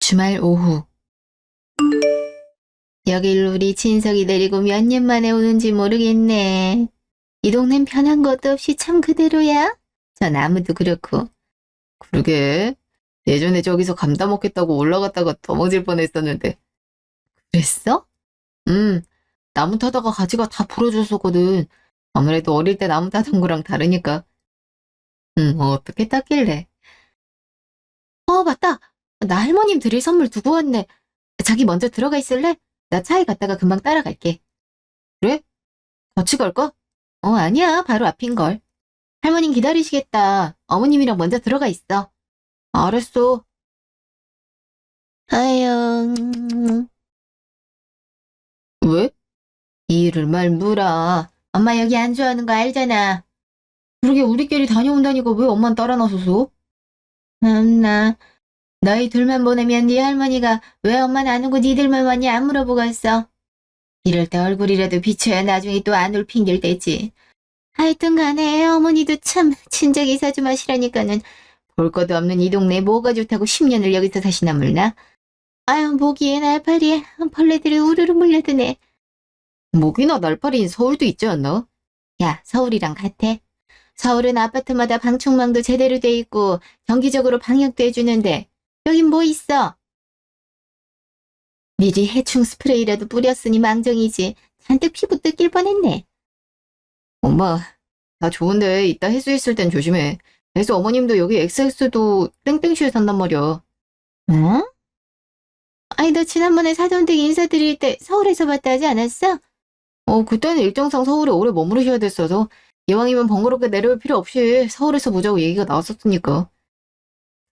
주말 오후. 여길 우리 친석이 데리고 몇 년 만에 오는지 모르겠네. 이 동넨 변한 것도 없이 참 그대로야? 전 아무도 그렇고. 그러게. 예전에 저기서 감다 먹겠다고 올라갔다가 넘어질 뻔했었는데. 그랬어? 응. 나무 타다가 가지가 다 부러졌었거든. 아무래도 어릴 때 나무 타던 거랑 다르니까. 응, 어떻게 땄길래. 맞다. 나 할머님 드릴 선물 두고 왔네. 자기 먼저 들어가 있을래? 나 차에 갔다가 금방 따라갈게. 그래? 같이 갈까? 아니야. 바로 앞인걸. 할머님 기다리시겠다. 어머님이랑 먼저 들어가 있어. 알았어. 아유, 왜? 이유를 말 물어. 엄마 여기 안 좋아하는 거 알잖아. 그러게 우리끼리 다녀온다니까 왜 엄만 따라 나서서? 나 너희 둘만 보내면 네 할머니가 왜 엄마는 안 오고 니들만 왔냐 안 물어보겠어. 이럴 때 얼굴이라도 비춰야 나중에 또 안 올 핑계를 대지. 하여튼 간에 어머니도 참 친정 이사 좀 하시라니까는 볼 것도 없는 이 동네 뭐가 좋다고 10년을 여기서 사시나 몰라. 아유 모기에 날파리에 벌레들이 우르르 몰려드네. 모기나 날파리는 서울도 있지 않나? 야 서울이랑 같아. 서울은 아파트마다 방충망도 제대로 돼 있고 정기적으로 방역도 해주는데 여긴 뭐 있어? 미리 해충 스프레이라도 뿌렸으니 망정이지. 잔뜩 피부 뜯길 뻔했네. 엄마, 나 좋은데 이따 해수 있을 땐 조심해. 해수 어머님도 여기 XX도 땡땡시에 산단 말이야. 응? 아니 너 지난번에 사돈댁 인사드릴 때 서울에서 봤다 하지 않았어? 그때는 일정상 서울에 오래 머무르셔야 됐어서 이왕이면 번거롭게 내려올 필요 없이 서울에서 보자고 얘기가 나왔었으니까.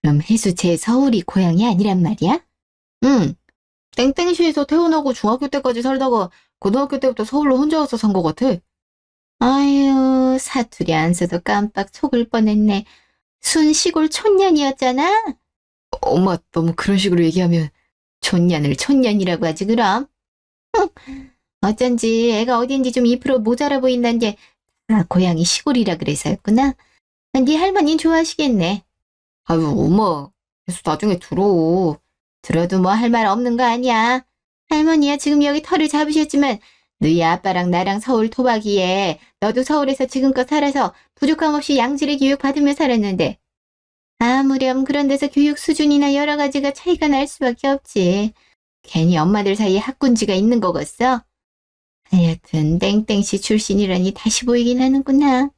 그럼 해수 제 서울이 고향이 아니란 말이야? 응. 땡땡시에서 태어나고 중학교 때까지 살다가 고등학교 때부터 서울로 혼자 와서 산 것 같아. 아유, 사투리 안 써도 깜빡 속을 뻔했네. 순 시골 촌년이었잖아? 엄마, 너무 그런 식으로 얘기하면 촌년을 촌년이라고 하지 그럼? 어쩐지 애가 어딘지 좀 2% 모자라 보인다는 게 고향이 시골이라 그래서였구나. 네 할머니는 좋아하시겠네. 아유, 엄마, 계속 나중에 들어. 들어도 뭐 할 말 없는 거 아니야. 할머니야 지금 여기 터를 잡으셨지만 너희 아빠랑 나랑 서울 토박이에 너도 서울에서 지금껏 살아서 부족함 없이 양질의 교육 받으며 살았는데 아무렴 그런 데서 교육 수준이나 여러 가지가 차이가 날 수밖에 없지. 괜히 엄마들 사이에 학군지가 있는 거겠어? 하여튼 땡땡씨 출신이라니 다시 보이긴 하는구나.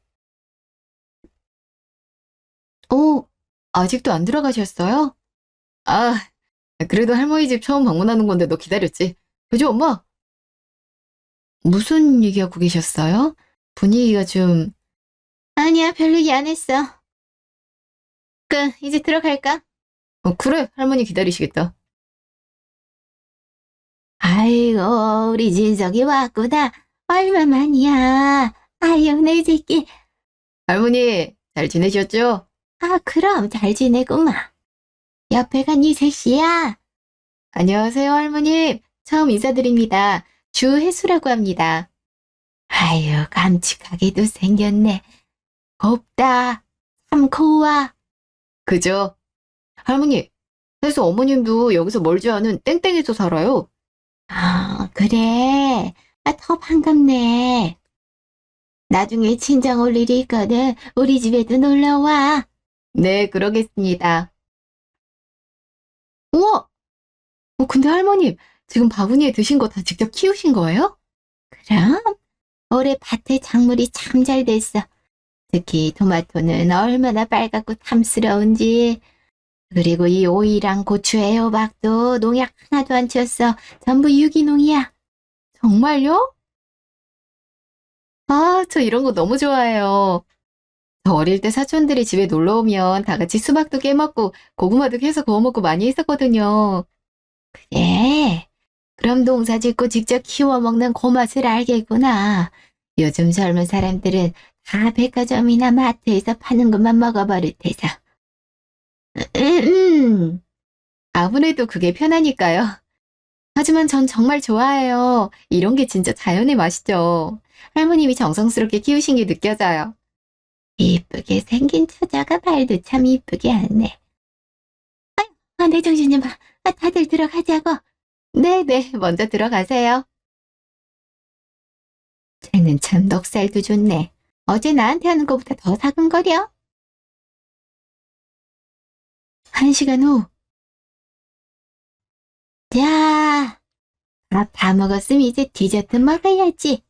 아직도 안 들어가셨어요? 아, 그래도 할머니 집 처음 방문하는 건데 너 기다렸지? 그죠, 엄마? 무슨 얘기하고 계셨어요? 분위기가 좀... 아니야, 별 얘기 안 했어. 이제 들어갈까? 그래, 할머니 기다리시겠다. 아이고, 우리 진석이 왔구나. 얼마만이야. 아유, 내 새끼. 할머니, 잘 지내셨죠? 그럼 잘 지내구만. 옆에가 네 셋이야? 안녕하세요, 할머님. 처음 인사드립니다. 주혜수라고 합니다. 아유, 깜찍하게도 생겼네. 곱다. 참 고와. 그죠? 할머니, 혜수 어머님도 여기서 멀지 않은 땡땡에서 살아요. 그래. 더 반갑네. 나중에 친정 올 일이 있거든 우리 집에도 놀러와. 네, 그러겠습니다. 우와! 근데 할머님, 지금 바구니에 드신 거 다 직접 키우신 거예요? 그럼 올해 밭에 작물이 참 잘 됐어. 특히 토마토는 얼마나 빨갛고 탐스러운지. 그리고 이 오이랑 고추 애호박도 농약 하나도 안 쳤어. 전부 유기농이야. 정말요? 저 이런 거 너무 좋아해요. 저 어릴 때 사촌들이 집에 놀러 오면 다 같이 수박도 깨먹고 고구마도 캐서 구워 먹고 많이 했었거든요. 그래. 그럼 농사 짓고 직접 키워 먹는 그 맛을 알겠구나. 요즘 젊은 사람들은 다 백화점이나 마트에서 파는 것만 먹어버릴 테서. 아무래도 그게 편하니까요. 하지만 전 정말 좋아해요. 이런 게 진짜 자연의 맛이죠. 할머님이 정성스럽게 키우신 게 느껴져요. 이쁘게 생긴 처자가 말도 참 이쁘게 하네. 내 정신 좀 봐. 다들 들어가자고. 네네, 먼저 들어가세요. 쟤는 참 넉살도 좋네. 어제 나한테 하는 것보다 더 사근거려. 1시간 후. 자, 밥 다 먹었으면 이제 디저트 먹어야지.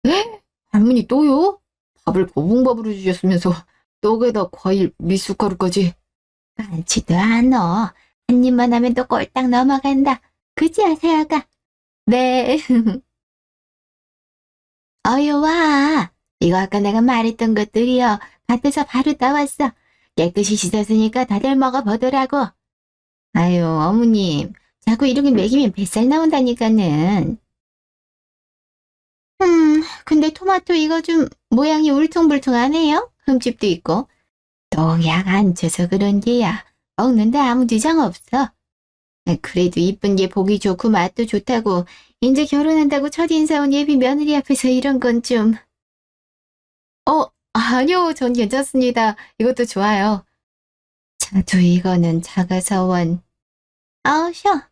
에? 할머니 또요? 밥을 고봉밥으로 주셨으면서 떡에다 과일, 미숫가루까지. 많지도 않어. 한 입만 하면 또 꼴딱 넘어간다. 그지, 아세아가? 네. 어여 와. 이거 아까 내가 말했던 것들이요. 밭에서 바로 따왔어. 깨끗이 씻었으니까 다들 먹어보더라고. 아유, 어머님. 자꾸 이렇게 먹이면 뱃살 나온다니까는. 근데 토마토 이거 좀 모양이 울퉁불퉁하네요. 흠집도 있고. 농약 안 쳐서 그런 게야. 먹는데 아무 지장 없어. 그래도 이쁜 게 보기 좋고 맛도 좋다고 이제 결혼한다고 첫인사 온 예비 며느리 앞에서 이런 건 좀. 아니요. 전 괜찮습니다. 이것도 좋아요. 저도 이거는 작아서 원. 쉬어.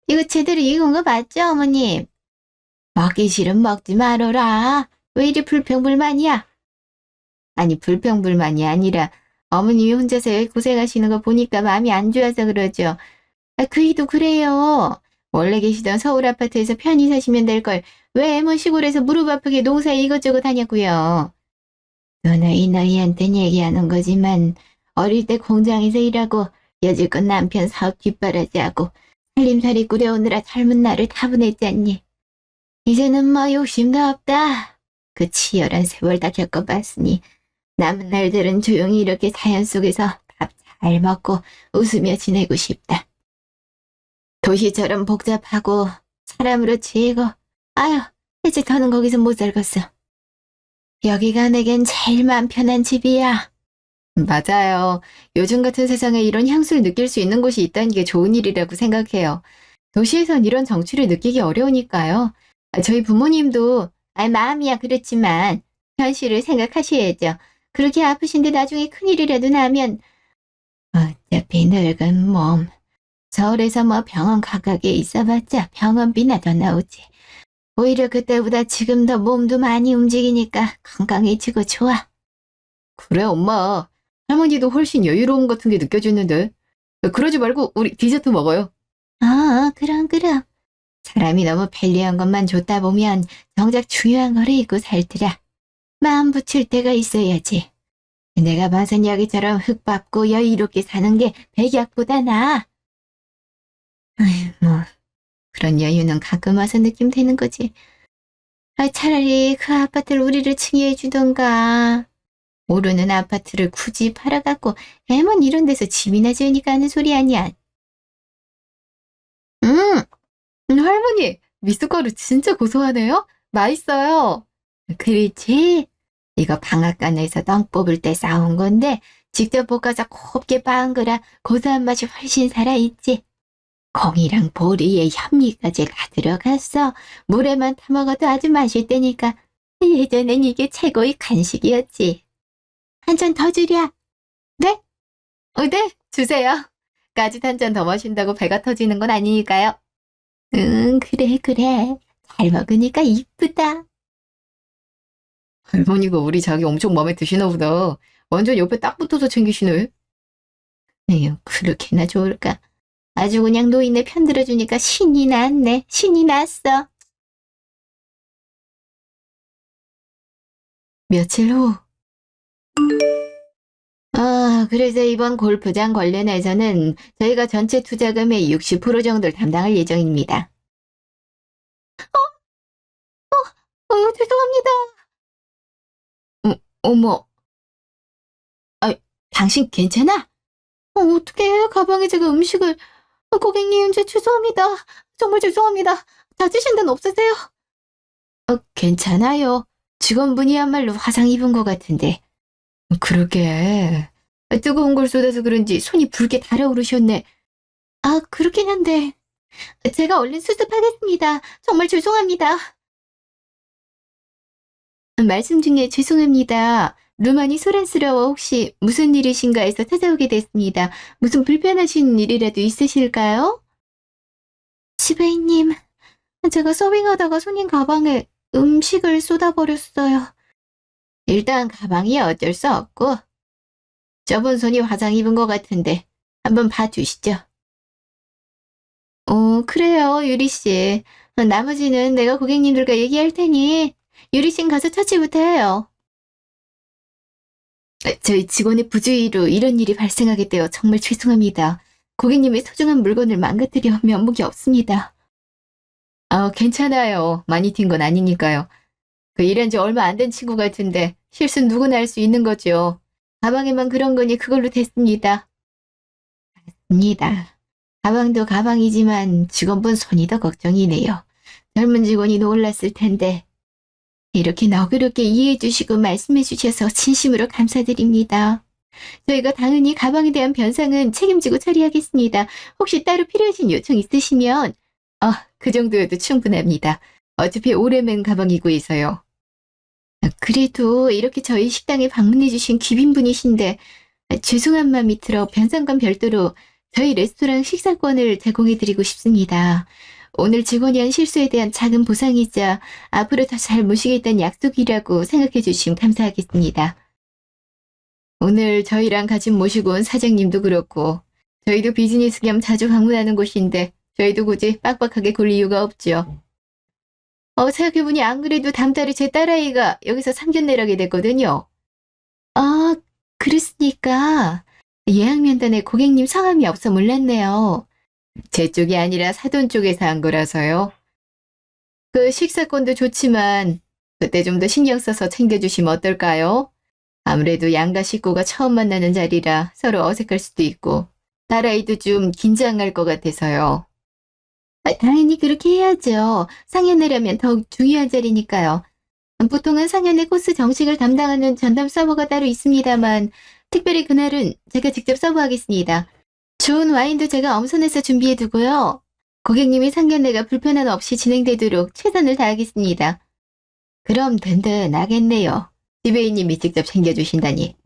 이거 제대로 익은 거 맞죠, 어머님? 먹기 싫으면 먹지 말어라. 왜 이리 불평불만이야? 아니, 불평불만이 아니라 어머님이 혼자서 여기 고생하시는 거 보니까 마음이 안 좋아서 그러죠. 그이도 그래요. 원래 계시던 서울 아파트에서 편히 사시면 될 걸 왜 뭐 시골에서 무릎 아프게 농사에 이것저것 하냐고요. 너는 이 너희한텐 얘기하는 거지만 어릴 때 공장에서 일하고 여지껏 남편 사업 뒷바라지하고 살림살이 꾸려오느라 젊은 나를 다 보냈잖니. 이제는 뭐 욕심도 없다. 그 치열한 세월 다 겪어봤으니 남은 날들은 조용히 이렇게 자연 속에서 밥 잘 먹고 웃으며 지내고 싶다. 도시처럼 복잡하고 사람으로 치이고 아휴 이제 더는 거기서 못 살겠어. 여기가 내겐 제일 마음 편한 집이야. 맞아요. 요즘 같은 세상에 이런 향수를 느낄 수 있는 곳이 있다는 게 좋은 일이라고 생각해요. 도시에선 이런 정취를 느끼기 어려우니까요. 저희 부모님도 마음이야 그렇지만 현실을 생각하셔야죠. 그렇게 아프신데 나중에 큰일이라도 나면 어차피 늙은 몸. 서울에서 뭐 병원 각각에 있어봤자 병원비나 더 나오지. 오히려 그때보다 지금 더 몸도 많이 움직이니까 건강해지고 좋아. 그래 엄마. 할머니도 훨씬 여유로움 같은 게 느껴지는데. 그러지 말고 우리 디저트 먹어요. 그럼. 사람이 너무 편리한 것만 줬다 보면 정작 중요한 거를 잊고 살더라. 마음 붙일 때가 있어야지. 내가 봐선 여기처럼 흙 밟고 여유롭게 사는 게 백약보다 나아. 뭐 그런 여유는 가끔 와서 느낌 되는 거지. 차라리 그 아파트를 우리를 칭의해 주던가. 모르는 아파트를 굳이 팔아갖고 애먼 이런 데서 집이나 지으니까 하는 소리 아니야. 할머니 미숫가루 진짜 고소하네요. 맛있어요. 그렇지. 이거 방앗간에서 떡 뽑을 때 싸온 건데 직접 볶아서 곱게 빻은 거라 고소한 맛이 훨씬 살아있지. 콩이랑 보리에 현미까지 다 들어갔어. 물에만 타먹어도 아주 맛있다니까. 예전엔 이게 최고의 간식이었지. 한 잔 더 주랴. 네? 네, 주세요. 까짓 한 잔 더 마신다고 배가 터지는 건 아니니까요. 그래. 잘 먹으니까 이쁘다. 할머니가 우리 자기 엄청 마음에 드시나 보다. 완전 옆에 딱 붙어서 챙기시네. 에휴, 그렇게나 좋을까. 아주 그냥 노인네 편들어주니까 신이 났네. 신이 났어. 며칠 후. 그래서 이번 골프장 관련해서는 저희가 전체 투자금의 60% 정도를 담당할 예정입니다. 죄송합니다. 어머. 당신 괜찮아? 어떡해. 가방에 제가 음식을. 고객님, 죄송합니다. 정말 죄송합니다. 다치신 데는 없으세요? 괜찮아요. 직원분이야말로 화상 입은 것 같은데. 그러게. 뜨거운 걸 쏟아서 그런지 손이 붉게 달아오르셨네. 그렇긴 한데. 제가 얼른 수습하겠습니다. 정말 죄송합니다. 말씀 중에 죄송합니다. 루만이 소란스러워 혹시 무슨 일이신가 해서 찾아오게 됐습니다. 무슨 불편하신 일이라도 있으실까요? 지배인님, 제가 서빙하다가 손님 가방에 음식을 쏟아버렸어요. 일단 가방이 어쩔 수 없고, 저분 손이 화상 입은 것 같은데 한번 봐주시죠. 그래요, 유리씨. 나머지는 내가 고객님들과 얘기할 테니 유리씨는 가서 처치부터 해요. 저희 직원의 부주의로 이런 일이 발생하게 되어 정말 죄송합니다. 고객님의 소중한 물건을 망가뜨려 면목이 없습니다. 괜찮아요. 많이 튄 건 아니니까요. 일한 지 얼마 안 된 친구 같은데 실수는 누구나 할 수 있는 거죠. 가방에만 그런 거니 그걸로 됐습니다. 맞습니다. 가방도 가방이지만 직원분 손이 더 걱정이네요. 젊은 직원이 놀랐을 텐데. 이렇게 너그럽게 이해해 주시고 말씀해 주셔서 진심으로 감사드립니다. 저희가 당연히 가방에 대한 변상은 책임지고 처리하겠습니다. 혹시 따로 필요하신 요청 있으시면 그 정도여도 충분합니다. 어차피 오래 맨 가방이고 해서요. 그래도 이렇게 저희 식당에 방문해 주신 귀빈분이신데 죄송한 마음이 들어 변상과 별도로 저희 레스토랑 식사권을 제공해 드리고 싶습니다. 오늘 직원이 한 실수에 대한 작은 보상이자 앞으로 더 잘 모시겠다는 약속이라고 생각해 주시면 감사하겠습니다. 오늘 저희랑 같이 모시고 온 사장님도 그렇고 저희도 비즈니스 겸 자주 방문하는 곳인데 저희도 굳이 빡빡하게 굴 이유가 없죠. 생각해보니 안 그래도 다음 달에 제 딸아이가 여기서 상견례를 하게 됐거든요. 아, 그랬으니까 예약 면단에 고객님 성함이 없어 몰랐네요. 제 쪽이 아니라 사돈 쪽에서 한 거라서요. 그 식사권도 좋지만 그때 좀 더 신경 써서 챙겨주시면 어떨까요? 아무래도 양가 식구가 처음 만나는 자리라 서로 어색할 수도 있고 딸아이도 좀 긴장할 것 같아서요. 당연히 그렇게 해야죠. 상견례라면 더욱 중요한 자리니까요. 보통은 상견례 코스 정식을 담당하는 전담 서버가 따로 있습니다만 특별히 그날은 제가 직접 서버하겠습니다. 좋은 와인도 제가 엄선해서 준비해두고요. 고객님의 상견례가 불편함 없이 진행되도록 최선을 다하겠습니다. 그럼 든든하겠네요. 지배인님이 직접 챙겨주신다니.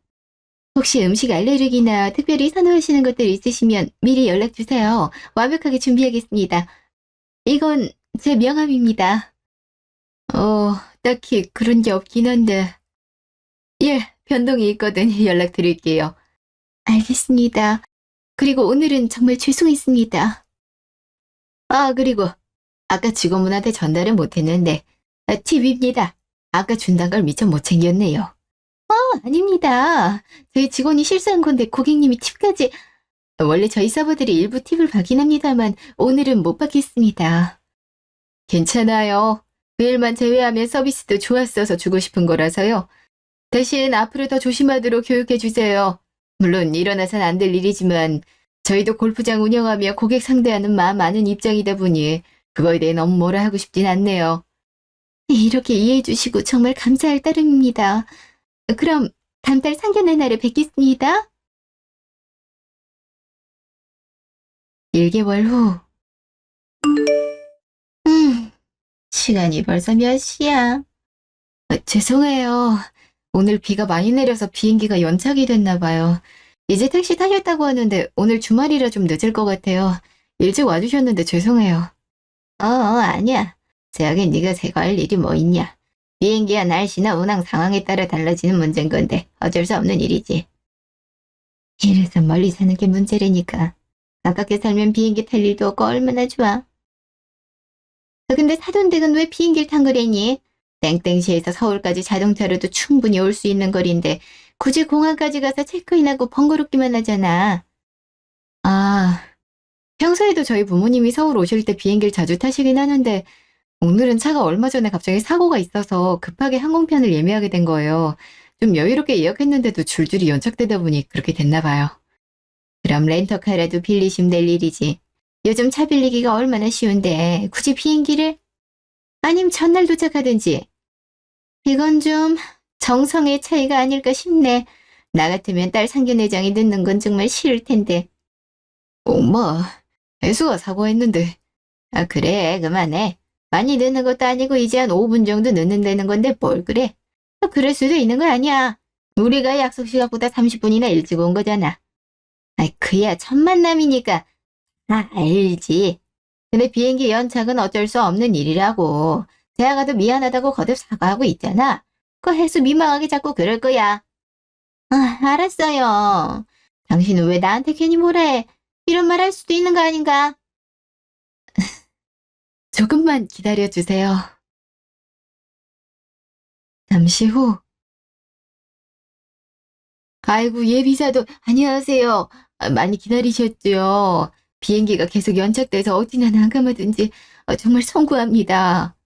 혹시 음식 알레르기나 특별히 선호하시는 것들 있으시면 미리 연락주세요. 완벽하게 준비하겠습니다. 이건 제 명함입니다. 딱히 그런 게 없긴 한데. 예, 변동이 있거든 연락드릴게요. 알겠습니다. 그리고 오늘은 정말 죄송했습니다. 그리고 아까 직원분한테 전달을 못했는데 팁입니다. 아까 준단 걸 미처 못 챙겼네요. 아닙니다. 저희 직원이 실수한 건데 고객님이 팁까지... 원래 저희 서버들이 일부 팁을 받긴 합니다만 오늘은 못 받겠습니다. 괜찮아요. 그 일만 제외하면 서비스도 좋았어서 주고 싶은 거라서요. 대신 앞으로 더 조심하도록 교육해 주세요. 물론 일어나선 안 될 일이지만 저희도 골프장 운영하며 고객 상대하는 마음 많은 입장이다 보니 그거에 대해 너무 뭐라 하고 싶진 않네요. 이렇게 이해해 주시고 정말 감사할 따름입니다. 그럼 다음 달 상견례 날에 뵙겠습니다. 1개월 후. 시간이 벌써 몇 시야? 죄송해요. 오늘 비가 많이 내려서 비행기가 연착이 됐나 봐요. 이제 택시 타셨다고 하는데 오늘 주말이라 좀 늦을 것 같아요. 일찍 와주셨는데 죄송해요. 아니야. 제하긴 네가 제거할 일이 뭐 있냐. 비행기야 날씨나 운항 상황에 따라 달라지는 문제인 건데 어쩔 수 없는 일이지. 이래서 멀리 사는 게 문제라니까. 가깝게 살면 비행기 탈 일도 없고 얼마나 좋아. 근데 사돈댁은 왜 비행기를 탄 거래니? 땡땡시에서 서울까지 자동차로도 충분히 올 수 있는 거리인데 굳이 공항까지 가서 체크인하고 번거롭기만 하잖아. 평소에도 저희 부모님이 서울 오실 때 비행기를 자주 타시긴 하는데 오늘은 차가 얼마 전에 갑자기 사고가 있어서 급하게 항공편을 예매하게 된 거예요. 좀 여유롭게 예약했는데도 줄줄이 연착되다 보니 그렇게 됐나 봐요. 그럼 렌터카라도 빌리시면 될 일이지. 요즘 차 빌리기가 얼마나 쉬운데 굳이 비행기를? 아님 전날 도착하든지. 이건 좀 정성의 차이가 아닐까 싶네. 나 같으면 딸 상견례장이 늦는 건 정말 싫을 텐데. 엄마, 애수가 사고했는데. 그래, 그만해. 많이 늦는 것도 아니고 이제 한 5분 정도 늦는다는 건데 뭘 그래. 그럴 수도 있는 거 아니야. 우리가 약속 시각보다 30분이나 일찍 온 거잖아. 아이, 그야 첫 만남이니까 다 알지. 근데 비행기 연착은 어쩔 수 없는 일이라고. 대화가도 미안하다고 거듭 사과하고 있잖아. 그 해수 민망하게 자꾸 그럴 거야. 아, 알았어요. 당신은 왜 나한테 괜히 뭐라 해? 이런 말 할 수도 있는 거 아닌가? 조금만 기다려주세요. 잠시 후. 아이고, 예비자도, 안녕하세요. 많이 기다리셨죠? 비행기가 계속 연착돼서 어찌나 난감하든지 정말 송구합니다.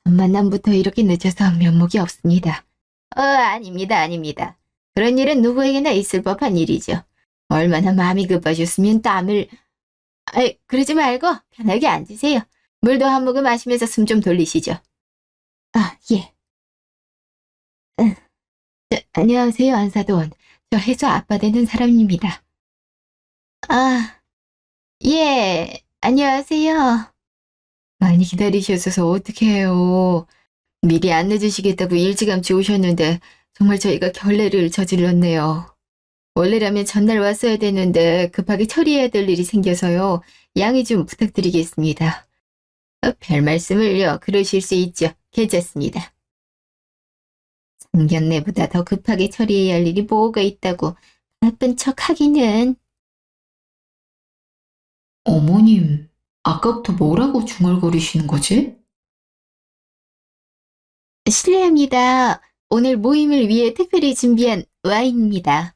첫 만남부터 이렇게 늦어서 면목이 없습니다. 아닙니다, 아닙니다. 그런 일은 누구에게나 있을 법한 일이죠. 얼마나 마음이 급하셨으면 땀을... 그러지 말고 편하게 앉으세요. 물도 한 모금 마시면서 숨 좀 돌리시죠. 아, 예. 안녕하세요, 안사돈. 저 해수 아빠 되는 사람입니다. 아, 예, 안녕하세요. 많이 기다리셨어서 어떡해요. 미리 안 늦으시겠다고 일찌감치 오셨는데 정말 저희가 결례를 저질렀네요. 원래라면 전날 왔어야 되는데 급하게 처리해야 될 일이 생겨서요. 양해 좀 부탁드리겠습니다. 별 말씀을요. 그러실 수 있죠. 괜찮습니다. 상견례보다 더 급하게 처리해야 할 일이 뭐가 있다고 바쁜 척 하기는. 어머님, 아까부터 뭐라고 중얼거리시는 거지? 실례합니다. 오늘 모임을 위해 특별히 준비한 와인입니다.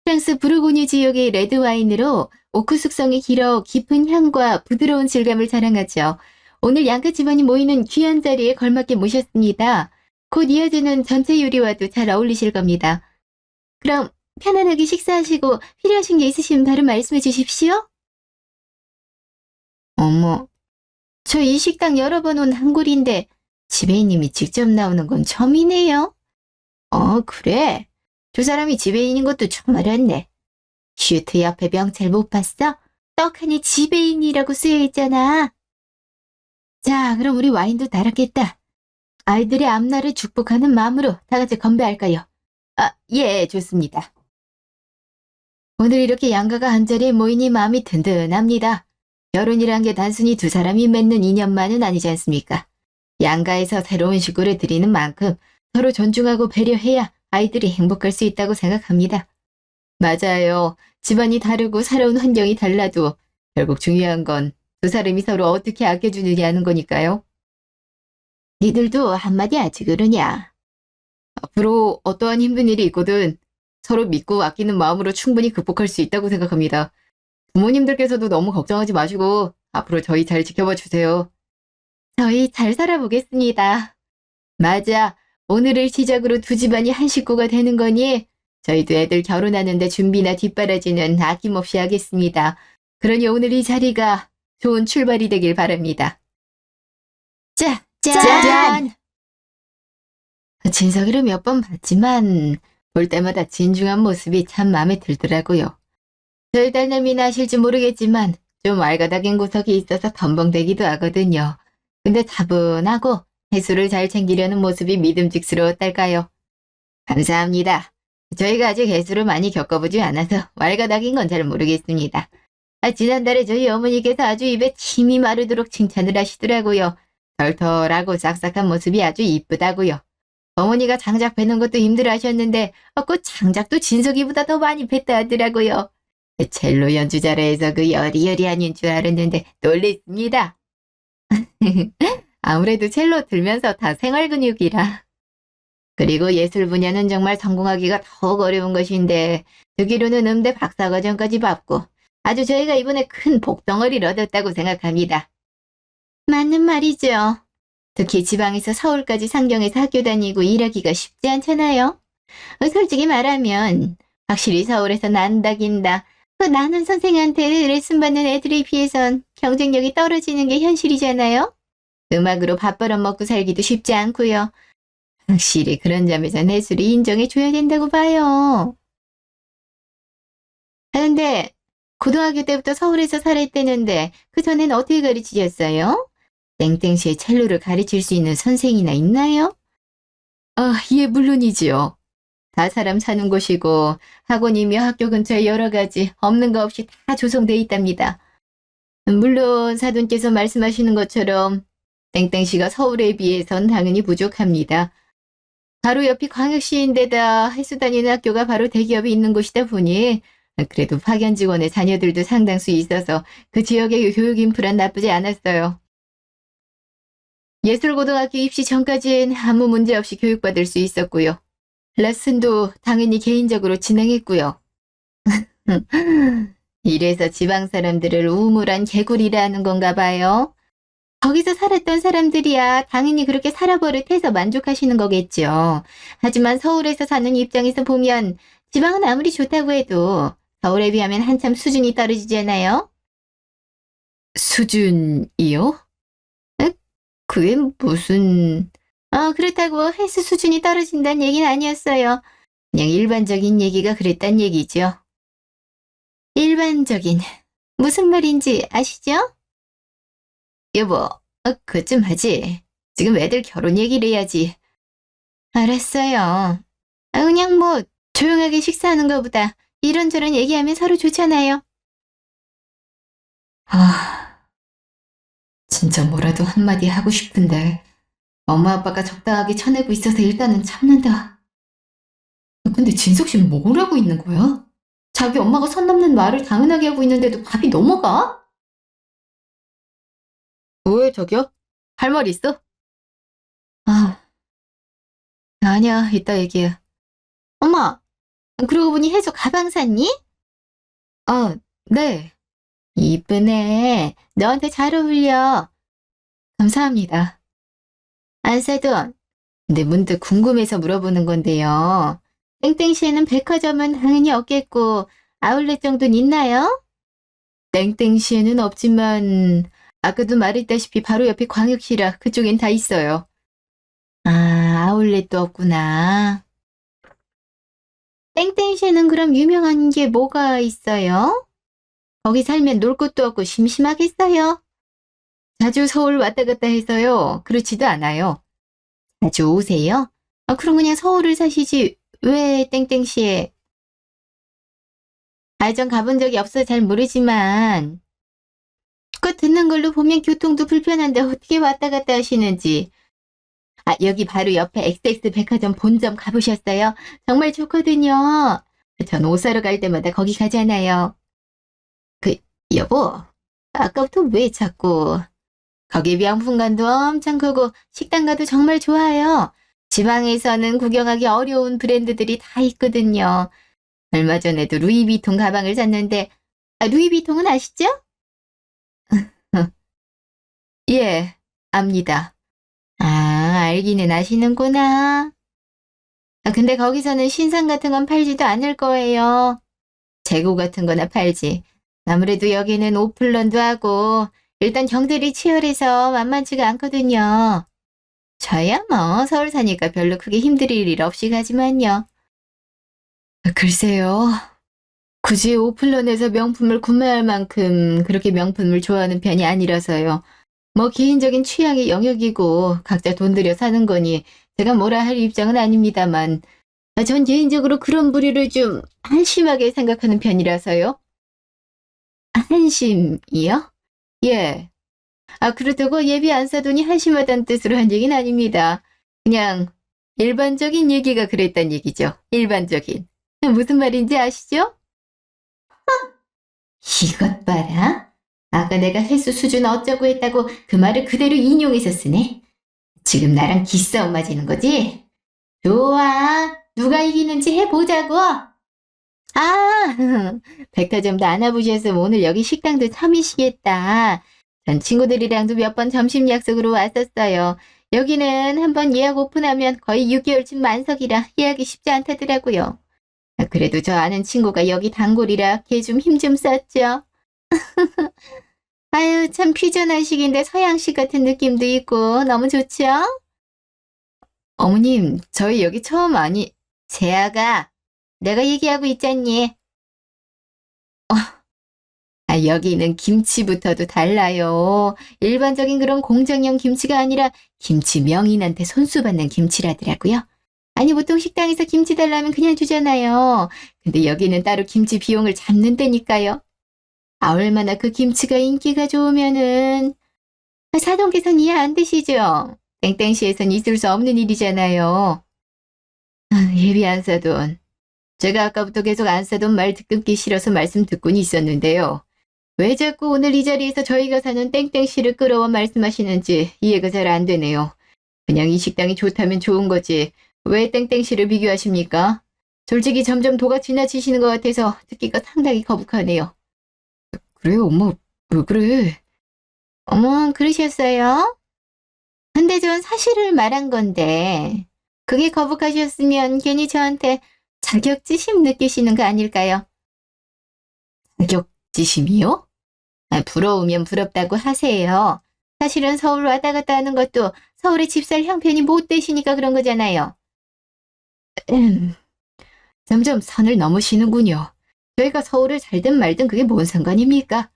프랑스 부르고뉴 지역의 레드 와인으로 오크 숙성이 길어 깊은 향과 부드러운 질감을 자랑하죠. 오늘 양가 집안이 모이는 귀한 자리에 걸맞게 모셨습니다. 곧 이어지는 전체 요리와도 잘 어울리실 겁니다. 그럼 편안하게 식사하시고 필요하신 게 있으시면 바로 말씀해 주십시오. 어머, 저 이 식당 여러 번 온 한골인데 지배인님이 직접 나오는 건 처음이네요. 그래? 두 사람이 지배인인 것도 처음 알았네. 슈트 옆에 명찰 못 봤어? 떡하니 지배인이라고 쓰여있잖아. 자, 그럼 우리 와인도 달았겠다. 아이들의 앞날을 축복하는 마음으로 다 같이 건배할까요? 예, 좋습니다. 오늘 이렇게 양가가 한자리에 모이니 마음이 든든합니다. 결혼이란 게 단순히 두 사람이 맺는 인연만은 아니지 않습니까? 양가에서 새로운 식구를 들이는 만큼 서로 존중하고 배려해야 아이들이 행복할 수 있다고 생각합니다. 맞아요. 집안이 다르고 살아온 환경이 달라도 결국 중요한 건 두 사람이 서로 어떻게 아껴주느냐는 거니까요. 니들도 한마디 하지 그러냐. 앞으로 어떠한 힘든 일이 있거든 서로 믿고 아끼는 마음으로 충분히 극복할 수 있다고 생각합니다. 부모님들께서도 너무 걱정하지 마시고 앞으로 저희 잘 지켜봐 주세요. 저희 잘 살아보겠습니다. 맞아. 오늘을 시작으로 두 집안이 한 식구가 되는 거니 저희도 애들 결혼하는데 준비나 뒷바라지는 아낌없이 하겠습니다. 그러니 오늘 이 자리가 좋은 출발이 되길 바랍니다. 짠! 진석이를 몇 번 봤지만 볼 때마다 진중한 모습이 참 마음에 들더라고요. 저희 딸내미 나실지 모르겠지만 좀 알가닥인 구석이 있어서 덤벙대기도 하거든요. 근데 차분하고 해수를 잘 챙기려는 모습이 믿음직스러웠달까요? 감사합니다. 저희가 아직 해수를 많이 겪어보지 않아서 왈가닥인 건 잘 모르겠습니다. 지난달에 저희 어머니께서 아주 입에 침이 마르도록 칭찬을 하시더라고요. 털털하고 싹싹한 모습이 아주 이쁘다고요. 어머니가 장작 베는 것도 힘들어하셨는데 그 장작도 진석이보다 더 많이 뱄다 하더라고요. 첼로 연주자라 해서 그 여리여리한 줄 알았는데 놀랬습니다. 아무래도 첼로 들면서 다 생활근육이라. 그리고 예술 분야는 정말 성공하기가 더욱 어려운 것인데 듣기로는 음대 박사과정까지 밟고 아주 저희가 이번에 큰 복덩어리를 얻었다고 생각합니다. 맞는 말이죠. 특히 지방에서 서울까지 상경해서 학교 다니고 일하기가 쉽지 않잖아요. 솔직히 말하면 확실히 서울에서 난다 긴다. 나는 선생한테 레슨 받는 애들에 비해선 경쟁력이 떨어지는 게 현실이잖아요. 음악으로 밥 벌어먹고 살기도 쉽지 않고요. 확실히 그런 점에서 예술이 인정해줘야 된다고 봐요. 그런데 고등학교 때부터 서울에서 살았다는데 그 전엔 어떻게 가르치셨어요? 땡땡시의 첼로를 가르칠 수 있는 선생이나 있나요? 예, 물론이지요. 다 사람 사는 곳이고 학원이며 학교 근처에 여러 가지 없는 거 없이 다 조성돼 있답니다. 물론 사돈께서 말씀하시는 것처럼 땡땡시가 서울에 비해선 당연히 부족합니다. 바로 옆이 광역시인데다 해수 다니는 학교가 바로 대기업이 있는 곳이다 보니 그래도 파견 직원의 자녀들도 상당수 있어서 그 지역의 교육 인프라는 나쁘지 않았어요. 예술고등학교 입시 전까지는 아무 문제 없이 교육받을 수 있었고요. 레슨도 당연히 개인적으로 진행했고요. 이래서 지방 사람들을 우물한 개구리라는 건가 봐요. 거기서 살았던 사람들이야 당연히 그렇게 살아버릇해서 만족하시는 거겠죠. 하지만 서울에서 사는 입장에서 보면 지방은 아무리 좋다고 해도 서울에 비하면 한참 수준이 떨어지잖아요. 수준이요? 에? 그게 무슨... 그렇다고 헬스 수준이 떨어진다는 얘기는 아니었어요. 그냥 일반적인 얘기가 그랬단 얘기죠. 일반적인... 무슨 말인지 아시죠? 여보, 그것 좀 하지. 지금 애들 결혼 얘기를 해야지. 알았어요. 그냥 뭐 조용하게 식사하는 것보다 이런저런 얘기하면 서로 좋잖아요. 진짜 뭐라도 한마디 하고 싶은데 엄마 아빠가 적당하게 쳐내고 있어서 일단은 참는다. 근데 진석 씨는 뭐라고 있는 거야? 자기 엄마가 선 넘는 말을 당연하게 하고 있는데도 답이 넘어가? 왜 저기요? 할 말 있어? 아니야, 이따 얘기해. 엄마, 그러고 보니 혜주 가방 샀니? 네. 이쁘네. 너한테 잘 어울려. 감사합니다. 안 사돈. 근데 문득 궁금해서 물어보는 건데요. 땡땡시에는 백화점은 당연히 없겠고 아울렛 정도는 있나요? 땡땡시에는 없지만 아까도 말했다시피 바로 옆이 광역시라 그쪽엔 다 있어요. 아울렛도 없구나. 땡땡시에는 그럼 유명한 게 뭐가 있어요? 거기 살면 놀 곳도 없고 심심하겠어요? 자주 서울 왔다 갔다 해서요. 그렇지도 않아요. 자주 오세요? 그럼 그냥 서울을 사시지 왜 땡땡시에? 전 가본 적이 없어 잘 모르지만 그거 듣는 걸로 보면 교통도 불편한데 어떻게 왔다 갔다 하시는지. 여기 바로 옆에 XX 백화점 본점 가보셨어요? 정말 좋거든요. 전 옷 사러 갈 때마다 거기 가잖아요. 여보, 아까부터 왜 자꾸... 거기 명품관도 엄청 크고 식당 가도 정말 좋아요. 지방에서는 구경하기 어려운 브랜드들이 다 있거든요. 얼마 전에도 루이비통 가방을 샀는데 루이비통은 아시죠? 예, 압니다. 알기는 아시는구나. 근데 거기서는 신상 같은 건 팔지도 않을 거예요. 재고 같은 거나 팔지. 아무래도 여기는 오픈런도 하고 일단 경들이 치열해서 만만치가 않거든요. 저야 뭐 서울 사니까 별로 크게 힘들일 일 없이 가지만요. 글쎄요. 굳이 오픈런에서 명품을 구매할 만큼 그렇게 명품을 좋아하는 편이 아니라서요. 뭐 개인적인 취향의 영역이고 각자 돈 들여 사는 거니 제가 뭐라 할 입장은 아닙니다만 전 개인적으로 그런 부류를 좀 한심하게 생각하는 편이라서요. 한심이요? 예. 그렇다고 예비 안 사돈이 한심하다는 뜻으로 한 얘기는 아닙니다. 그냥 일반적인 얘기가 그랬단 얘기죠. 일반적인. 무슨 말인지 아시죠? 이것 봐라. 아까 내가 횟수 수준 어쩌고 했다고 그 말을 그대로 인용해서 쓰네. 지금 나랑 기싸움 맞이는 거지? 좋아. 누가 이기는지 해보자고. 백화점도 안 와보셔서 오늘 여기 식당도 처음이시겠다. 전 친구들이랑도 몇 번 점심 약속으로 왔었어요. 여기는 한번 예약 오픈하면 거의 6개월쯤 만석이라 예약이 쉽지 않다더라고요. 그래도 저 아는 친구가 여기 단골이라 걔 좀 힘 좀 썼죠. 참 퓨전한식인데 서양식 같은 느낌도 있고 너무 좋죠? 어머님, 저희 여기 처음 재아가 내가 얘기하고 있잖니. 여기는 김치부터도 달라요. 일반적인 그런 공장용 김치가 아니라 김치 명인한테 손수받는 김치라더라고요. 아니, 보통 식당에서 김치 달라면 그냥 주잖아요. 근데 여기는 따로 김치 비용을 잡는 데니까요. 아, 얼마나 그 김치가 인기가 좋으면은. 사돈께서는 이해 안 되시죠? 땡땡시에선 있을 수 없는 일이잖아요. 예비 안사돈. 제가 아까부터 계속 안사돈 말 듣기 싫어서 말씀 듣고는 있었는데요. 왜 자꾸 오늘 이 자리에서 저희가 사는 땡땡시를 끌어와 말씀하시는지 이해가 잘 안 되네요. 그냥 이 식당이 좋다면 좋은 거지. 왜 땡땡시를 비교하십니까? 솔직히 점점 도가 지나치시는 것 같아서 듣기가 상당히 거북하네요. 그래요, 엄마. 왜 그래? 어머, 그러셨어요? 근데 전 사실을 말한 건데, 그게 거북하셨으면 괜히 저한테 자격지심 느끼시는 거 아닐까요? 자격지심이요? 아, 부러우면 부럽다고 하세요. 사실은 서울 왔다 갔다 하는 것도 서울에 집 살 형편이 못 되시니까 그런 거잖아요. 음, 점점 선을 넘으시는군요. 저희가 서울을 살든 말든 그게 뭔 상관입니까?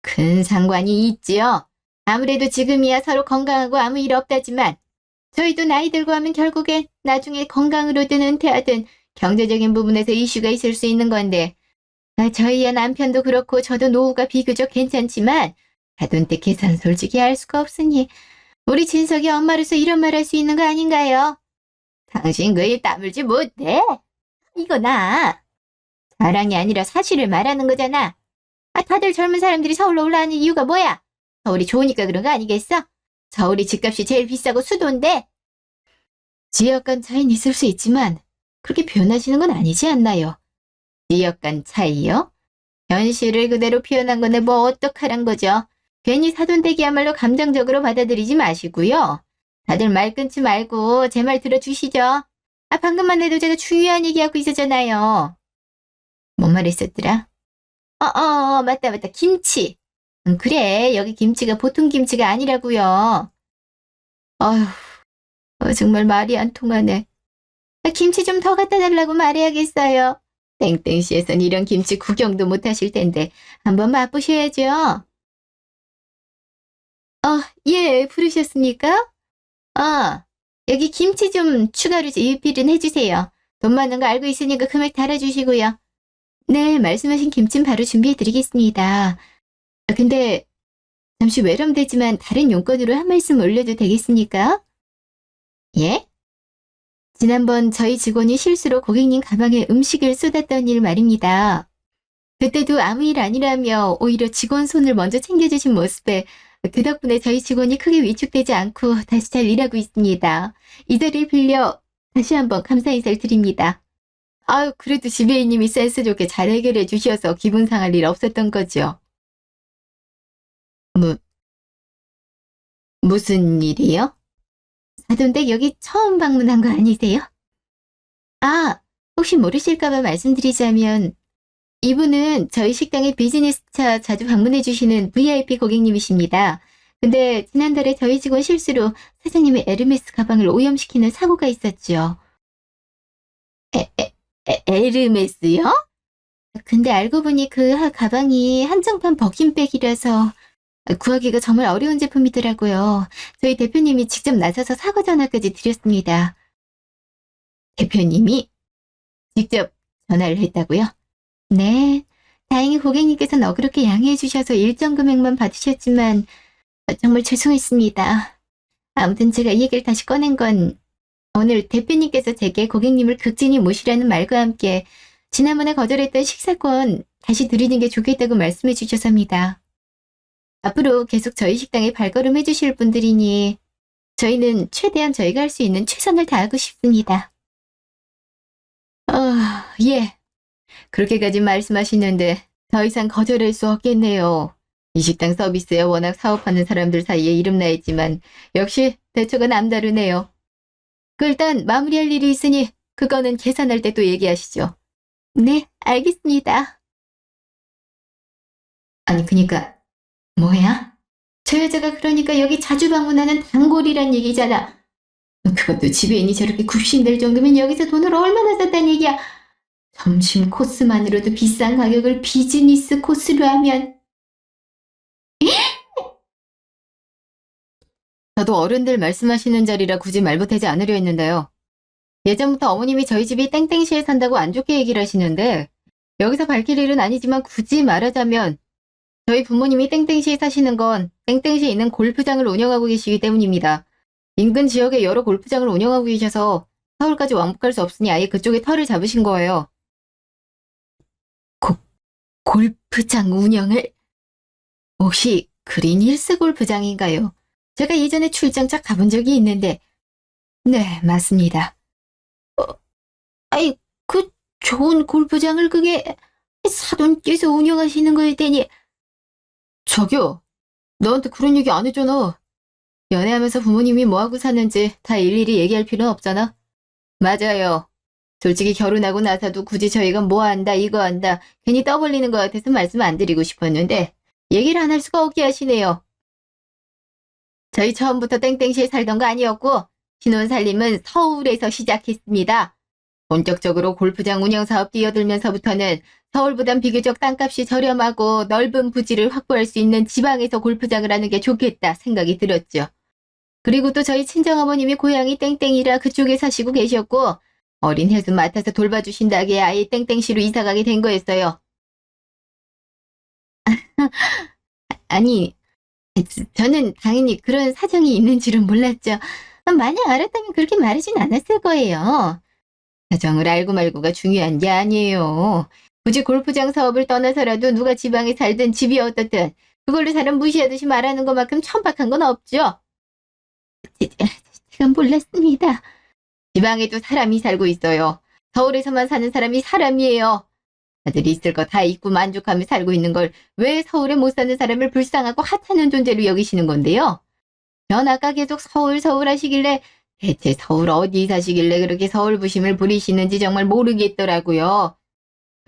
큰 상관이 있지요. 아무래도 지금이야 서로 건강하고 아무 일 없다지만 저희도 나이 들고 하면 결국엔 나중에 건강으로든 은퇴하든 경제적인 부분에서 이슈가 있을 수 있는 건데 저희의 남편도 그렇고 저도 노후가 비교적 괜찮지만 사돈 때 계산 솔직히 할 수가 없으니 우리 진석이 엄마로서 이런 말 할 수 있는 거 아닌가요? 당신 그 일 따물지 못해. 이거 나 자랑이 아니라 사실을 말하는 거잖아. 아, 다들 젊은 사람들이 서울로 올라가는 이유가 뭐야? 서울이 좋으니까 그런 거 아니겠어? 서울이 집값이 제일 비싸고 수도인데. 지역 간 차이는 있을 수 있지만 그렇게 표현하시는 건 아니지 않나요? 지역 간 차이요? 현실을 그대로 표현한 건데 뭐 어떡하란 거죠? 괜히 사돈댁이야말로 감정적으로 받아들이지 마시고요. 다들 말 끊지 말고 제 말 들어주시죠. 아, 방금만 해도 제가 중요한 얘기하고 있었잖아요. 뭔 말 했었더라? 맞다. 김치. 그래, 여기 김치가 보통 김치가 아니라고요. 어휴, 정말 말이 안 통하네. 아, 김치 좀 더 갖다 달라고 말해야겠어요. 땡땡시에선 이런 김치 구경도 못 하실 텐데 한번 맛보셔야죠. 예, 부르셨습니까? 여기 김치 좀 추가로 리필은 해주세요. 돈 많은 거 알고 있으니까 금액 달아주시고요. 네, 말씀하신 김치는 바로 준비해드리겠습니다. 근데 잠시 외람되지만 다른 용건으로 한 말씀 올려도 되겠습니까? 예? 지난번 저희 직원이 실수로 고객님 가방에 음식을 쏟았던 일 말입니다. 그때도 아무 일 아니라며 오히려 직원 손을 먼저 챙겨주신 모습에 그 덕분에 저희 직원이 크게 위축되지 않고 다시 잘 일하고 있습니다. 이 자리를 빌려 다시 한번 감사 인사를 드립니다. 아유, 그래도 지배인님이 센스 좋게 잘 해결해 주셔서 기분 상할 일 없었던 거죠. 뭐, 무슨 일이요? 사돈댁 여기 처음 방문한 거 아니세요? 아, 혹시 모르실까봐 말씀드리자면 이분은 저희 식당에 비즈니스차 자주 방문해 주시는 VIP 고객님이십니다. 근데 지난달에 저희 직원 실수로 사장님의 에르메스 가방을 오염시키는 사고가 있었죠. 에르메스요? 근데 알고 보니 그 가방이 한정판 버킨백이라서 구하기가 정말 어려운 제품이더라고요. 저희 대표님이 직접 나서서 사과 전화까지 드렸습니다. 대표님이 직접 전화를 했다고요? 네. 다행히 고객님께서 너그럽게 양해해 주셔서 일정 금액만 받으셨지만 정말 죄송했습니다. 아무튼 제가 이 얘기를 다시 꺼낸 건 오늘 대표님께서 제게 고객님을 극진히 모시라는 말과 함께 지난번에 거절했던 식사권 다시 드리는 게 좋겠다고 말씀해 주셔서입니다. 앞으로 계속 저희 식당에 발걸음해 주실 분들이니 저희는 최대한 저희가 할 수 있는 최선을 다하고 싶습니다. 예. 그렇게까지 말씀하시는데 더 이상 거절할 수 없겠네요. 이 식당 서비스에 워낙 사업하는 사람들 사이에 이름나 있지만 역시 대처가 남다르네요. 일단 마무리할 일이 있으니 그거는 계산할 때 또 얘기하시죠. 네, 알겠습니다. 아니, 그니까 뭐야? 저 여자가 그러니까 여기 자주 방문하는 단골이란 얘기잖아. 그것도 지배인이 저렇게 굽신될 정도면 여기서 돈을 얼마나 썼단 얘기야. 점심 코스만으로도 비싼 가격을 비즈니스 코스로 하면. 저도 어른들 말씀하시는 자리라 굳이 말 보태지 않으려 했는데요. 예전부터 어머님이 저희 집이 땡땡시에 산다고 안 좋게 얘기를 하시는데 여기서 밝힐 일은 아니지만 굳이 말하자면 저희 부모님이 땡땡시에 사시는 건 땡땡시에 있는 골프장을 운영하고 계시기 때문입니다. 인근 지역에 여러 골프장을 운영하고 계셔서 서울까지 왕복할 수 없으니 아예 그쪽에 터를 잡으신 거예요. 골프장 운영을? 혹시 그린 힐스 골프장인가요? 제가 예전에 출장차 가본 적이 있는데 네, 맞습니다. 아이, 그 좋은 골프장을 그게 사돈께서 운영하시는 거일 테니 저기요, 너한테 그런 얘기 안 했잖아. 연애하면서 부모님이 뭐하고 사는지 다 일일이 얘기할 필요는 없잖아. 맞아요. 솔직히 결혼하고 나서도 굳이 저희가 뭐 한다 이거 한다 괜히 떠벌리는 것 같아서 말씀 안 드리고 싶었는데 얘기를 안 할 수가 없게 하시네요. 저희 처음부터 땡땡시에 살던 거 아니었고 신혼살림은 서울에서 시작했습니다. 본격적으로 골프장 운영 사업 뛰어들면서부터는 서울보단 비교적 땅값이 저렴하고 넓은 부지를 확보할 수 있는 지방에서 골프장을 하는 게 좋겠다 생각이 들었죠. 그리고 또 저희 친정어머님이 고향이 땡땡이라 그쪽에 사시고 계셨고 어린 혜수 맡아서 돌봐주신다기에 아예 땡땡시로 이사가게 된 거였어요. 아니, 저는 당연히 그런 사정이 있는 줄은 몰랐죠. 만약 알았다면 그렇게 말하진 않았을 거예요. 사정을 알고 말고가 중요한 게 아니에요. 굳이 골프장 사업을 떠나서라도 누가 지방에 살든 집이 어떻든 그걸로 사람 무시하듯이 말하는 것만큼 천박한 건 없죠. 제가 몰랐습니다. 지방에도 사람이 살고 있어요. 서울에서만 사는 사람이 사람이에요. 다들 있을 거 다 있고 만족하며 살고 있는 걸 왜 서울에 못 사는 사람을 불쌍하고 하찮은 존재로 여기시는 건데요? 전 아까 계속 서울 하시길래 대체 서울 어디 사시길래 그렇게 서울 부심을 부리시는지 정말 모르겠더라고요.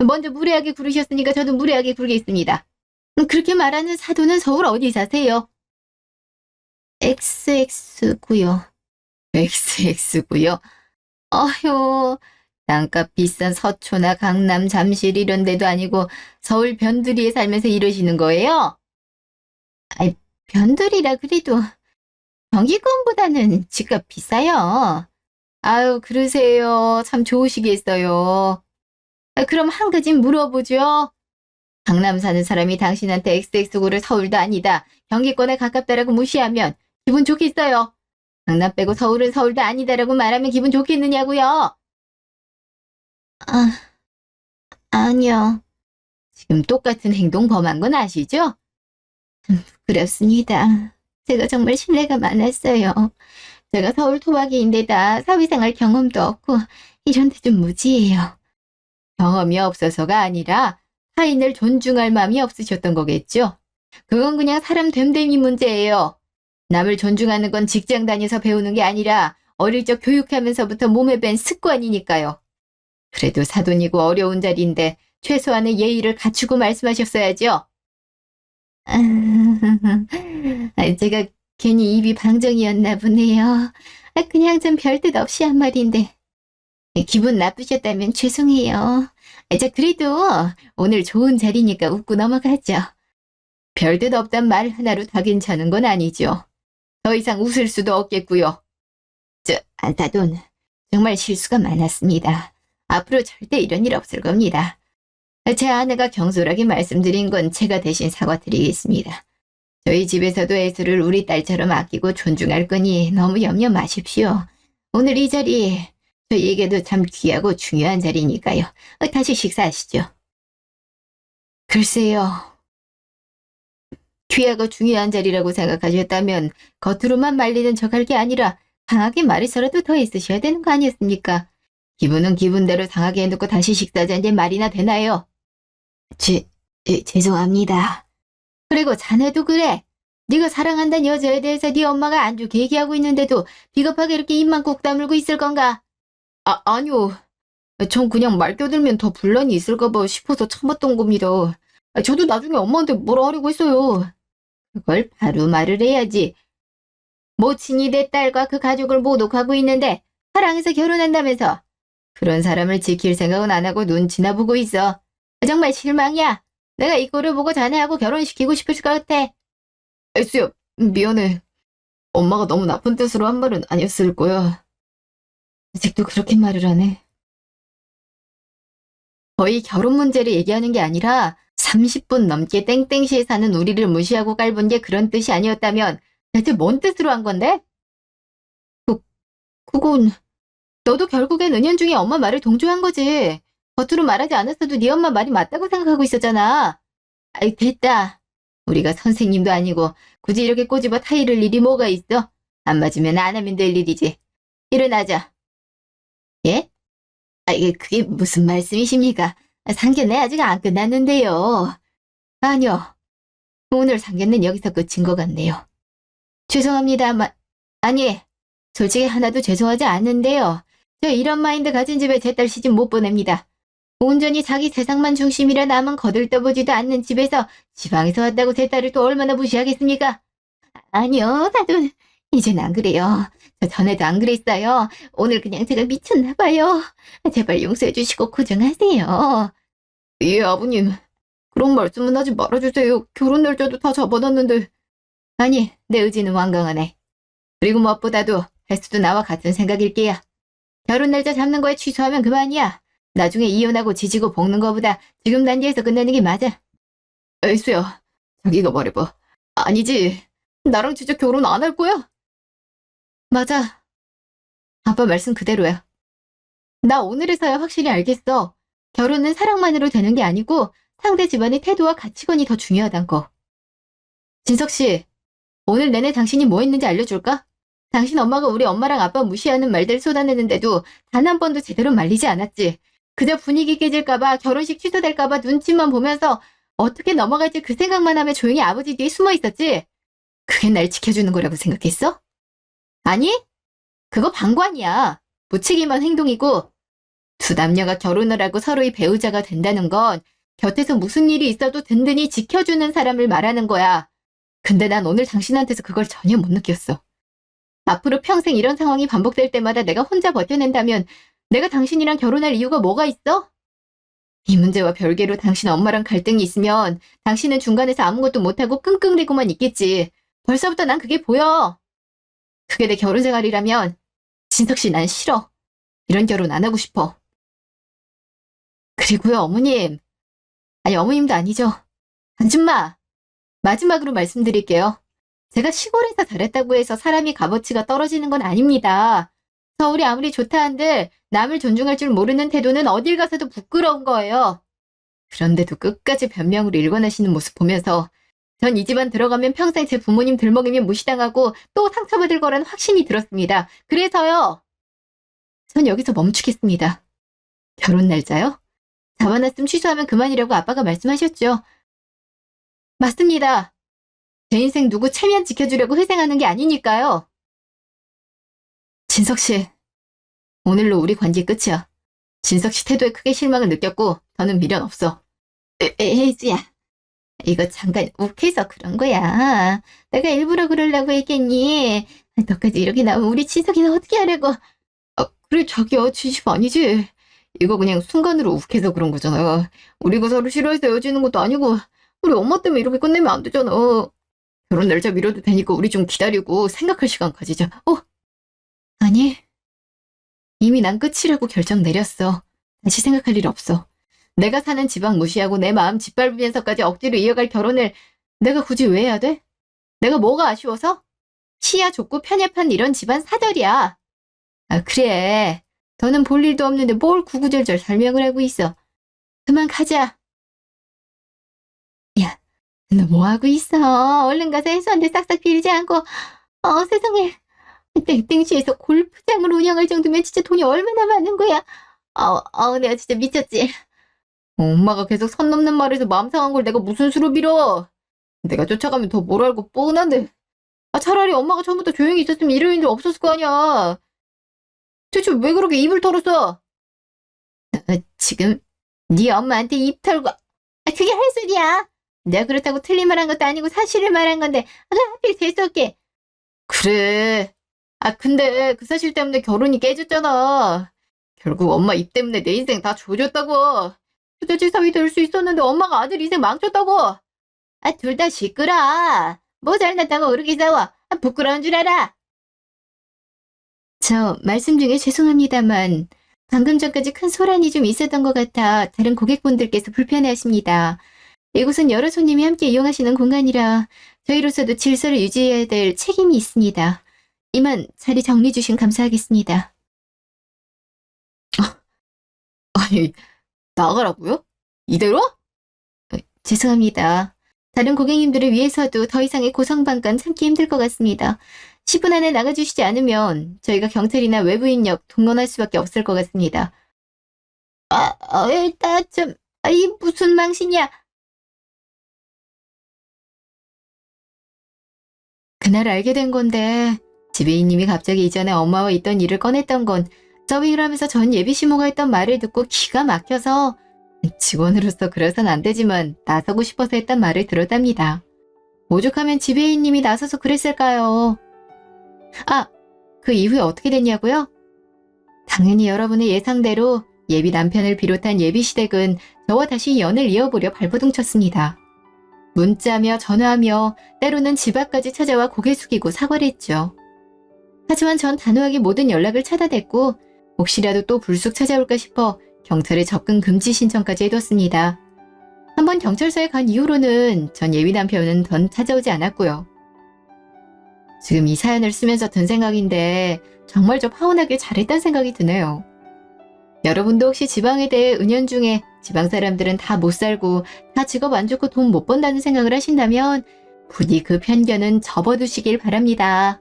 먼저 무례하게 구르셨으니까 저도 무례하게 구르겠습니다. 그렇게 말하는 사도는 서울 어디 사세요? XX구요. XX구요? 어휴, 땅값 비싼 서초나 강남, 잠실 이런 데도 아니고 서울 변두리에 살면서 이러시는 거예요? 아이, 변두리라 그래도 경기권보다는 집값 비싸요. 아유, 그러세요. 참 좋으시겠어요. 그럼 한 가지 물어보죠. 강남 사는 사람이 당신한테 XX구를 서울도 아니다, 경기권에 가깝다라고 무시하면 기분 좋겠어요. 강남 빼고 서울은 서울도 아니다라고 말하면 기분 좋겠느냐고요. 아니요. 지금 똑같은 행동 범한 건 아시죠? 그렇습니다. 제가 정말 신뢰가 많았어요. 제가 서울 토박이인데다 사회생활 경험도 없고 이런데 좀 무지해요. 경험이 없어서가 아니라 타인을 존중할 마음이 없으셨던 거겠죠? 그건 그냥 사람 됨됨이 문제예요. 남을 존중하는 건 직장 다녀서 배우는 게 아니라 어릴 적 교육하면서부터 몸에 밴 습관이니까요. 그래도 사돈이고 어려운 자리인데 최소한의 예의를 갖추고 말씀하셨어야죠. 제가 괜히 입이 방정이었나 보네요. 그냥 좀 별뜻 없이 한 말인데 기분 나쁘셨다면 죄송해요. 자, 그래도 오늘 좋은 자리니까 웃고 넘어가죠. 별뜻 없단 말 하나로 다 괜찮은 건 아니죠. 더 이상 웃을 수도 없겠고요. 안타돈, 정말 실수가 많았습니다. 앞으로 절대 이런 일 없을 겁니다. 제 아내가 경솔하게 말씀드린 건 제가 대신 사과드리겠습니다. 저희 집에서도 애수를 우리 딸처럼 아끼고 존중할 거니 너무 염려 마십시오. 오늘 이 자리 저희에게도 참 귀하고 중요한 자리니까요. 다시 식사하시죠. 글쎄요. 귀하고 중요한 자리라고 생각하셨다면 겉으로만 말리는 척할 게 아니라 강하게 말해서라도 더 있으셔야 되는 거 아니었습니까? 기분은 기분대로 상하게 해놓고 다시 식사자인데 말이나 되나요? 죄송합니다. 그리고 자네도 그래. 네가 사랑한다는 여자에 대해서 네 엄마가 안 좋게 얘기하고 있는데도 비겁하게 이렇게 입만 꼭 다물고 있을 건가? 아니요. 전 그냥 말 껴들면 더 분란이 있을까 봐 싶어서 참았던 겁니다. 저도 나중에 엄마한테 뭐라 하려고 했어요. 그걸 바로 말을 해야지. 모친이 내 딸과 그 가족을 모독하고 있는데 사랑해서 결혼한다면서. 그런 사람을 지킬 생각은 안 하고 눈치나 보고 있어. 정말 실망이야. 내가 이 꼴을 보고 자네하고 결혼시키고 싶을 것 같아. 애수야, 미안해. 엄마가 너무 나쁜 뜻으로 한 말은 아니었을 거야. 아직도 그렇게 말을 하네. 거의 결혼 문제를 얘기하는 게 아니라 30분 넘게 땡땡시에 사는 우리를 무시하고 깔본 게 그런 뜻이 아니었다면 대체 뭔 뜻으로 한 건데? 그, 그건 너도 결국엔 은연중에 엄마 말을 동조한 거지. 겉으로 말하지 않았어도 네 엄마 말이 맞다고 생각하고 있었잖아. 아이 됐다. 우리가 선생님도 아니고 굳이 이렇게 꼬집어 타이를 일이 뭐가 있어? 안 맞으면 안 하면 될 일이지. 일어나자. 예? 아, 이게 그게 무슨 말씀이십니까? 상견례 아직 안 끝났는데요. 아니요. 오늘 상견례는 여기서 끝인 것 같네요. 죄송합니다만, 아니, 솔직히 하나도 죄송하지 않는데요. 저 이런 마인드 가진 집에 제 딸 시집 못 보냅니다. 온전히 자기 세상만 중심이라 남은 거들떠보지도 않는 집에서 지방에서 왔다고 제 딸을 또 얼마나 무시하겠습니까? 아니요, 나도 이젠 안 그래요. 저 전에도 안 그랬어요. 오늘 그냥 제가 미쳤나 봐요. 제발 용서해 주시고 고정하세요. 예, 아버님. 그런 말씀은 하지 말아주세요. 결혼 날짜도 다 잡아놨는데. 아니, 내 의지는 완강하네. 그리고 무엇보다도 헬스도 나와 같은 생각일게요. 결혼 날짜 잡는 거에 취소하면 그만이야. 나중에 이혼하고 지지고 볶는 거보다 지금 단계에서 끝내는 게 맞아. 에이스야, 자기가 말해봐. 아니지. 나랑 진짜 결혼 안 할 거야? 맞아. 아빠 말씀 그대로야. 나 오늘에서야 확실히 알겠어. 결혼은 사랑만으로 되는 게 아니고 상대 집안의 태도와 가치관이 더 중요하단 거. 진석 씨, 오늘 내내 당신이 뭐 했는지 알려줄까? 당신 엄마가 우리 엄마랑 아빠 무시하는 말들 쏟아내는데도 단 한 번도 제대로 말리지 않았지. 그저 분위기 깨질까봐 결혼식 취소될까봐 눈치만 보면서 어떻게 넘어갈지 그 생각만 하며 조용히 아버지 뒤에 숨어 있었지. 그게 날 지켜주는 거라고 생각했어? 아니, 그거 방관이야. 무책임한 행동이고 두 남녀가 결혼을 하고 서로의 배우자가 된다는 건 곁에서 무슨 일이 있어도 든든히 지켜주는 사람을 말하는 거야. 근데 난 오늘 당신한테서 그걸 전혀 못 느꼈어. 앞으로 평생 이런 상황이 반복될 때마다 내가 혼자 버텨낸다면 내가 당신이랑 결혼할 이유가 뭐가 있어? 이 문제와 별개로 당신 엄마랑 갈등이 있으면 당신은 중간에서 아무것도 못하고 끙끙대고만 있겠지. 벌써부터 난 그게 보여. 그게 내 결혼 생활이라면 진석 씨 난 싫어. 이런 결혼 안 하고 싶어. 그리고요 어머님. 아니 어머님도 아니죠. 아줌마. 마지막으로 말씀드릴게요. 제가 시골에서 잘했다고 해서 사람이 값어치가 떨어지는 건 아닙니다. 서울이 아무리 좋다 한들 남을 존중할 줄 모르는 태도는 어딜 가서도 부끄러운 거예요. 그런데도 끝까지 변명으로 일관하시는 모습 보면서 전 이 집안 들어가면 평생 제 부모님 들먹이면 무시당하고 또 상처받을 거라는 확신이 들었습니다. 그래서요. 전 여기서 멈추겠습니다. 결혼 날짜요? 잡아놨음 취소하면 그만이라고 아빠가 말씀하셨죠. 맞습니다. 제 인생 누구 체면 지켜주려고 희생하는 게 아니니까요. 진석 씨, 오늘로 우리 관계 끝이야. 진석 씨 태도에 크게 실망을 느꼈고 더는 미련 없어. 에이즈야, 이거 잠깐 욱해서 그런 거야. 내가 일부러 그러려고 했겠니? 너까지 이렇게 나오면 우리 진석이는 어떻게 하려고. 그래 자기야, 진심 아니지. 이거 그냥 순간으로 욱해서 그런 거잖아. 우리가 서로 싫어해서 헤어지는 것도 아니고 우리 엄마 때문에 이렇게 끝내면 안 되잖아. 결혼 날짜 미뤄도 되니까 우리 좀 기다리고 생각할 시간 가지자. 아니, 이미 난 끝이라고 결정 내렸어. 다시 생각할 일 없어. 내가 사는 지방 무시하고 내 마음 짓밟으면서까지 억지로 이어갈 결혼을 내가 굳이 왜 해야 돼? 내가 뭐가 아쉬워서? 시야 좁고 편협한 이런 집안 사절이야. 아, 그래. 더는 볼 일도 없는데 뭘 구구절절 설명을 하고 있어. 그만 가자. 야, 너 뭐 하고 있어? 얼른 가서 해수한테 싹싹 빌지 않고. 세상에. 땡땡시에서 골프장을 운영할 정도면 진짜 돈이 얼마나 많은 거야. 내가 진짜 미쳤지. 엄마가 계속 선 넘는 말에서 마음 상한 걸 내가 무슨 수로 빌어. 내가 쫓아가면 더 뭘 알고 뻔한데. 차라리 엄마가 처음부터 조용히 있었으면 이런 일 없었을 거 아니야. 대체 왜 그렇게 입을 털었어? 지금 네 엄마한테 입 털고. 그게 할 소리야. 내가 그렇다고 틀린 말 한 것도 아니고 사실을 말한 건데 하필 재수없게. 그래. 근데 그 사실 때문에 결혼이 깨졌잖아. 결국 엄마 입 때문에 내 인생 다 조졌다고. 부잣집 사위 될 수 있었는데 엄마가 아들 인생 망쳤다고. 둘 다 시끄러. 뭐 잘났다고 그렇게 싸워. 부끄러운 줄 알아. 저 말씀 중에 죄송합니다만 방금 전까지 큰 소란이 좀 있었던 것 같아 다른 고객분들께서 불편해하십니다. 이곳은 여러 손님이 함께 이용하시는 공간이라 저희로서도 질서를 유지해야 될 책임이 있습니다. 이만 자리 정리 주신 감사하겠습니다. 아니, 나가라고요? 이대로? 죄송합니다. 다른 고객님들을 위해서도 더 이상의 고성방가는 참기 힘들 것 같습니다. 10분 안에 나가주시지 않으면 저희가 경찰이나 외부 인력 동원할 수밖에 없을 것 같습니다. 일단 좀, 이 무슨 망신이야? 그날 알게 된 건데 지배인님이 갑자기 이전에 엄마와 있던 일을 꺼냈던 건 서빙을 하면서 전 예비시모가 했던 말을 듣고 기가 막혀서 직원으로서 그래선 안 되지만 나서고 싶어서 했단 말을 들었답니다. 오죽하면 지배인님이 나서서 그랬을까요? 그 이후에 어떻게 됐냐고요? 당연히 여러분의 예상대로 예비 남편을 비롯한 예비 시댁은 저와 다시 연을 이어보려 발버둥 쳤습니다. 문자며 전화하며 때로는 집 앞까지 찾아와 고개 숙이고 사과를 했죠. 하지만 전 단호하게 모든 연락을 차단했고 혹시라도 또 불쑥 찾아올까 싶어 경찰에 접근 금지 신청까지 해뒀습니다. 한번 경찰서에 간 이후로는 전 예비 남편은 더 찾아오지 않았고요. 지금 이 사연을 쓰면서 든 생각인데 정말 좀 파혼하길 잘했다는 생각이 드네요. 여러분도 혹시 지방에 대해 은연중에 지방 사람들은 다 못 살고 다 직업 안 좋고 돈 못 번다는 생각을 하신다면 부디 그 편견은 접어두시길 바랍니다.